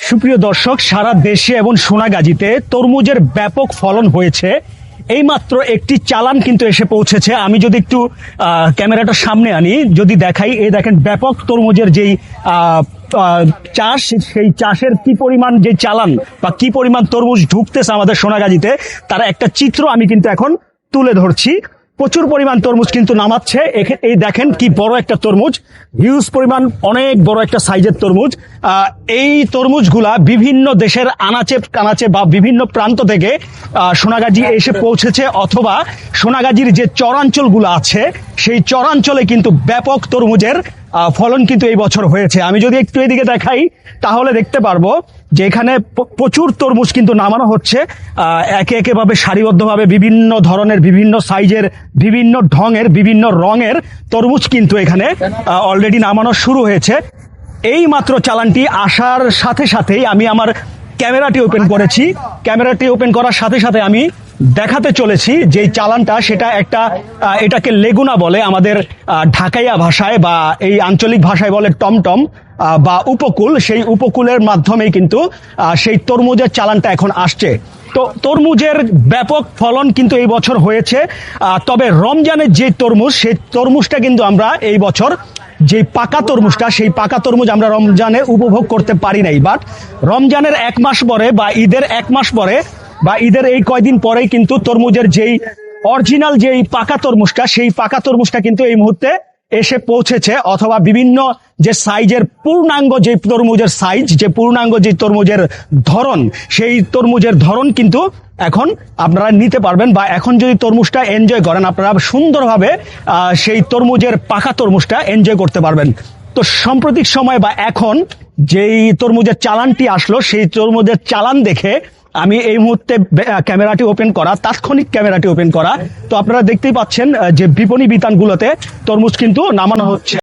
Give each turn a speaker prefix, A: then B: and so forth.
A: সুপ্রিয় দর্শক, সারা দেশে এবং সোনাগাজীতে তরমুজের ব্যাপক ফলন হয়েছে। এইমাত্র একটি চালান কিন্তু এসে পৌঁছেছে। আমি যদি একটু ক্যামেরাটা সামনে আনি, যদি দেখাই, এই দেখেন ব্যাপক তরমুজের যেই চাষ, সেই চাষের কি পরিমাণ যে চালান বা কি পরিমাণ তরমুজ ঢুকতেছে আমাদের সোনাগাজীতে, তার একটা চিত্র আমি কিন্তু এখন তুলে ধরছি। প্রচুর পরিমাণ তরমুজ কিন্তু নামাচ্ছে। এই দেখেন কি বড় একটা তরমুজ, হিউজ পরিমাণ, অনেক বড় একটা সাইজের তরমুজ। এই তরমুজগুলা বিভিন্ন দেশের আনাচে কানাচে বা বিভিন্ন প্রান্ত থেকে সোনাগাজী এসে পৌঁছেছে, অথবা সোনাগাজীর যে চরাঞ্চলগুলো আছে সেই চরাঞ্চলে কিন্তু ব্যাপক তরমুজের ফলন কিন্তু এই বছর হয়েছে। আমি যদি একটু এদিকে দেখাই তাহলে দেখতে পারবো যে এখানে প্রচুর তরমুজ কিন্তু নামানো হচ্ছে। একে একে ভাবে সারিবদ্ধভাবে বিভিন্ন ধরনের, বিভিন্ন সাইজের, বিভিন্ন ঢঙের, বিভিন্ন রঙের তরমুজ কিন্তু এখানে অলরেডি নামানো শুরু হয়েছে। এই মাত্র চালানটি আসার সাথে সাথেই আমি আমার ক্যামেরাটি ওপেন করেছি। ক্যামেরাটি ওপেন করার সাথে সাথে আমি দেখাতে চলেছি যে চালানটা, সেটা একটা, এটাকে লেগুনা বলে আমাদের ঢাকাইয়া ভাষায়, বা এই আঞ্চলিক ভাষায় বলে টমটম বা উপকূল। সেই উপকূলের মাধ্যমেই কিন্তু সেই তরমুজের চালানটা এখন আসছে। তো তরমুজের ব্যাপক ফলন কিন্তু এই বছর হয়েছে। তবে রমজানের যে তরমুজ, সেই তরমুজটা কিন্তু আমরা এই বছর, যে পাকা তরমুজটা, সেই পাকা তরমুজ আমরা রমজানে উপভোগ করতে পারি নাই। বাট রমজানের এক মাস পরে বা ঈদের এক মাস পরে বা ঈদের এই কয়দিন পরেই কিন্তু তরমুজের যেই অরিজিনাল যেই পাকা তরমুজটা, সেই পাকা তরমুজটা কিন্তু এই মুহূর্তে এসে পৌঁছেছে। অথবা বিভিন্ন যে সাইজের পূর্ণাঙ্গ যে তরমুজের সাইজ, যে পূর্ণাঙ্গ যে তরমুজের ধরন, সেই তরমুজের ধরন কিন্তু এখন আপনারা নিতে পারবেন। বা এখন যদি তরমুজটা এনজয় করেন, আপনারা সুন্দরভাবে সেই তরমুজের পাকা তরমুজটা এনজয় করতে পারবেন। তো সাম্প্রতিক সময় বা এখন যেই তরমুজের চালানটি আসলো, সেই তরমুজের চালান দেখে আমি এই মুহূর্তে ক্যামেরাটি ওপেন করা, তাৎক্ষণিক ক্যামেরাটি ওপেন করা। তো আপনারা দেখতেই পাচ্ছেন যে বিপণী বিতানগুলোতে তরমুজ কিন্তু নামানো হচ্ছে।